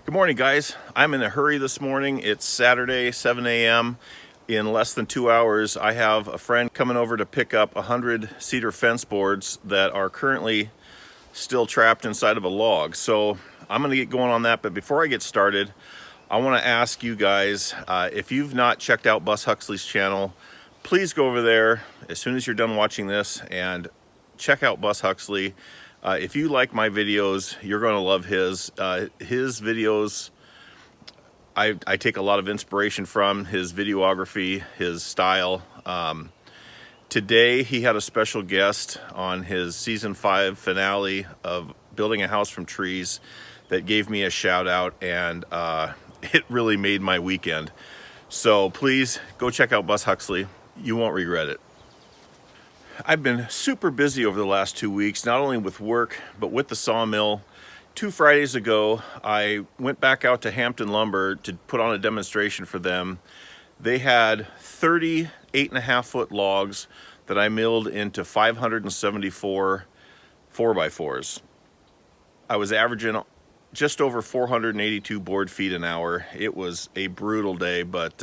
Good morning, guys. I'm in a hurry this morning. It's Saturday, 7 a.m. In less than 2 hours, I have a friend coming over to pick up 100 cedar fence boards that are currently still trapped inside of a log. So I'm going to get going on that. But before I get started, I want to ask you guys, if you've not checked out Bus Huxley's channel, please go over there as soon as you're done watching this and check out Bus Huxley. If you like my videos, you're going to love his. His videos, I take a lot of inspiration from his videography, his style. Today, he had a special guest on his season 5 finale of Building a House from Trees that gave me a shout out, and it really made my weekend. So please go check out Bus Huxley. You won't regret it. I've been super busy over the last 2 weeks, not only with work, but with the sawmill. 2 Fridays ago, I went back out to Hampton Lumber to put on a demonstration for them. They had 30 8.5-foot logs that I milled into 574 4x4s. I was averaging just over 482 board feet an hour. It was a brutal day, but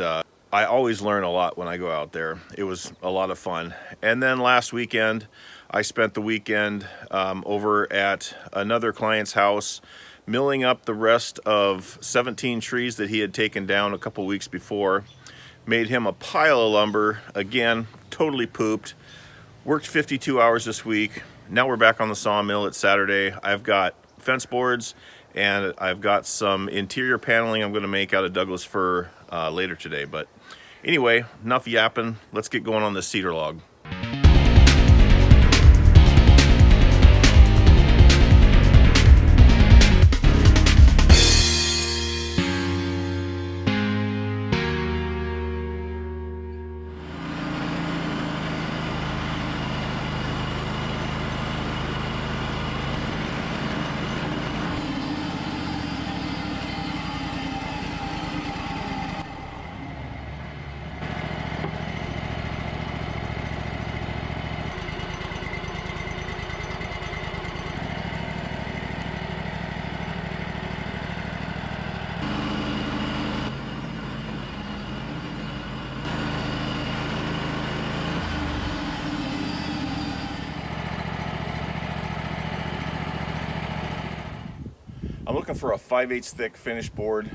I always learn a lot when I go out there. It was a lot of fun. And then last weekend, I spent the weekend over at another client's house, milling up the rest of 17 trees that he had taken down a couple weeks before. Made him a pile of lumber. Again, totally pooped. Worked 52 hours this week. Now we're back on the sawmill. It's Saturday. I've got fence boards and I've got some interior paneling I'm going to make out of Douglas fir later today. But anyway, enough yapping. Let's get going on this cedar log. I'm looking for a 5/8 thick finished board.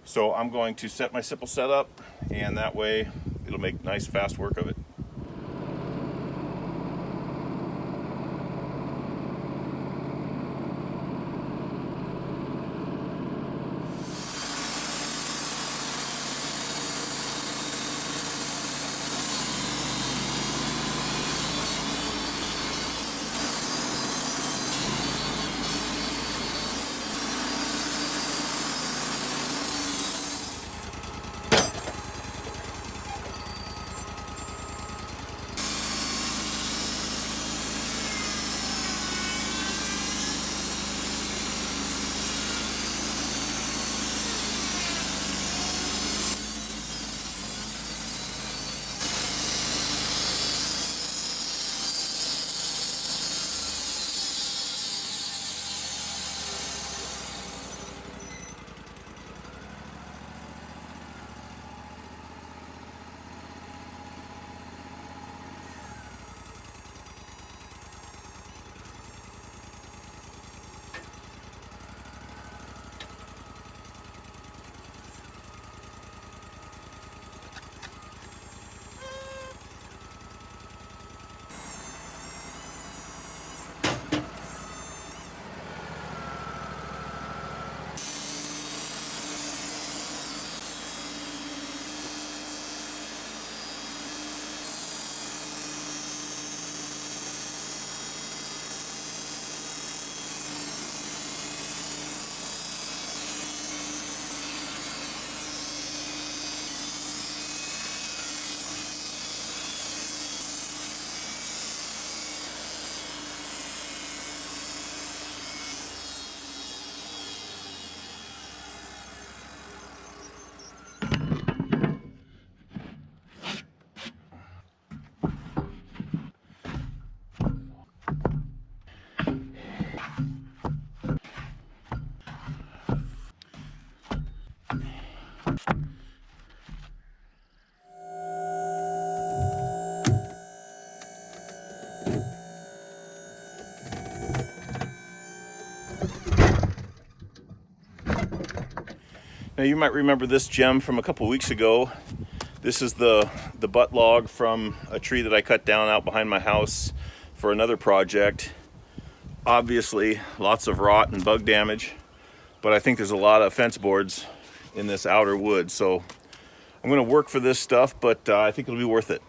So I'm going to set my simple setup, and that way it'll make nice fast work of it. Now you might remember this gem from a couple weeks ago. This is the butt log from a tree that I cut down out behind my house for another project. Obviously lots of rot and bug damage, but I think there's a lot of fence boards in this outer wood, so I'm going to work for this stuff, but I think it'll be worth it.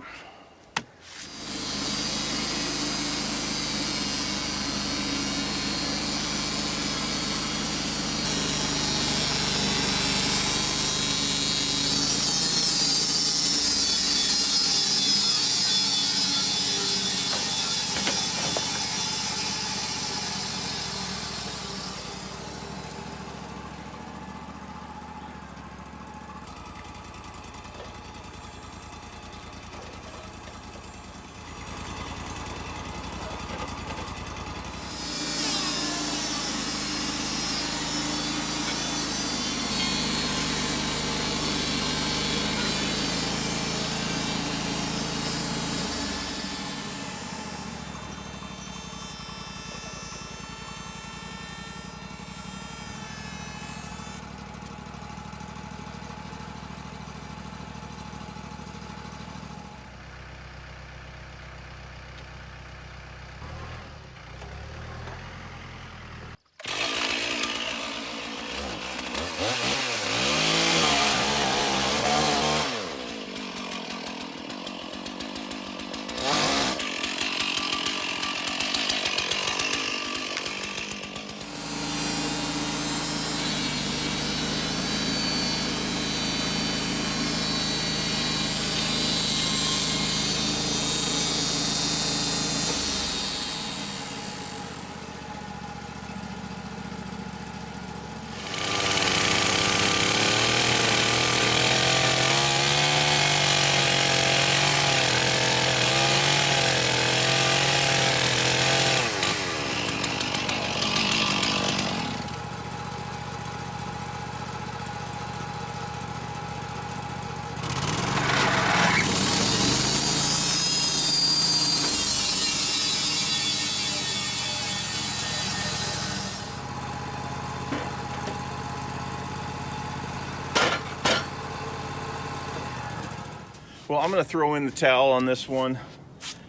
Well, I'm going to throw in the towel on this one.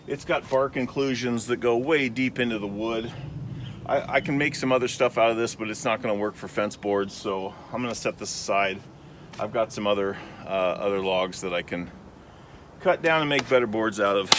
It's got bark inclusions that go way deep into the wood. I can make some other stuff out of this, but it's not going to work for fence boards, so I'm going to set this aside. I've got some other logs that I can cut down and make better boards out of.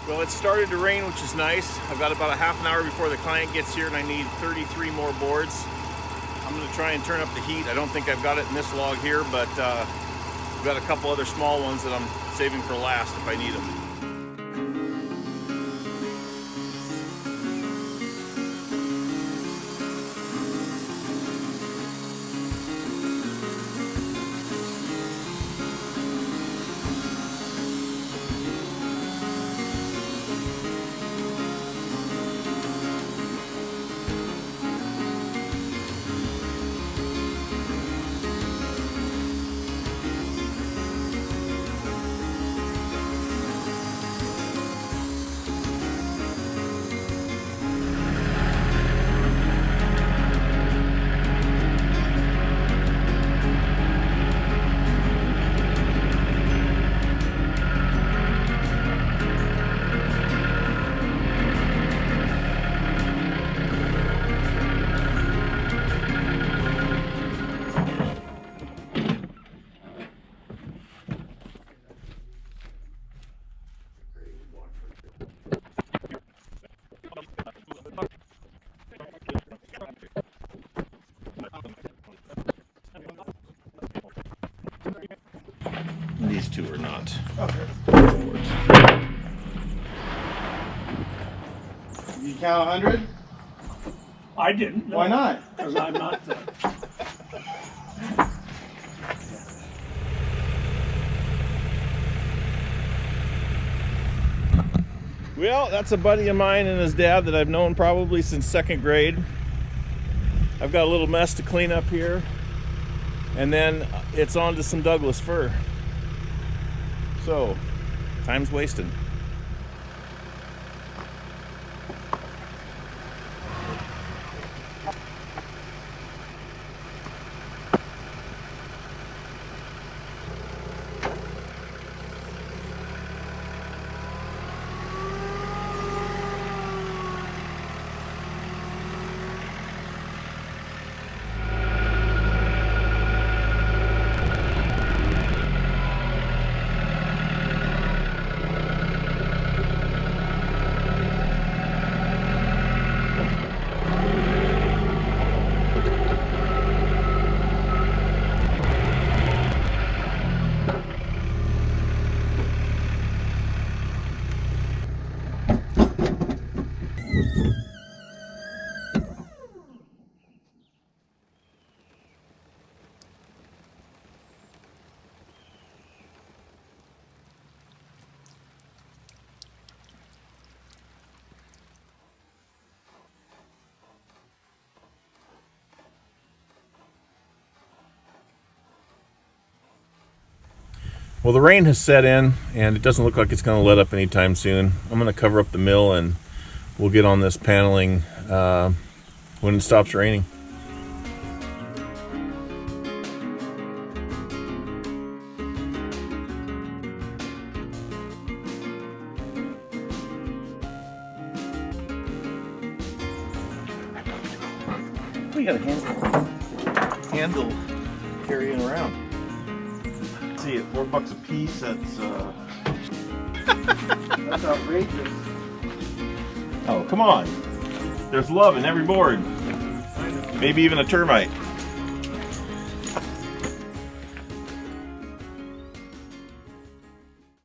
Well, it started to rain, which is nice. I've got about a half an hour before the client gets here, and I need 33 more boards. I'm going to try and turn up the heat. I don't think I've got it in this log here, but I've got a couple other small ones that I'm saving for last if I need them. these two are not. Okay. You count 100? I didn't. No. Why not? Because I'm not. Well, that's a buddy of mine and his dad that I've known probably since 2nd grade. I've got a little mess to clean up here, and then it's on to some Douglas fir. So, time's wasting. Well, the rain has set in and it doesn't look like it's going to let up anytime soon. I'm going to cover up the mill and we'll get on this paneling when it stops raining. We got a handle carrying around. See, at $4 a piece, that's That's outrageous. oh, come on. There's love in every board. Maybe even a termite.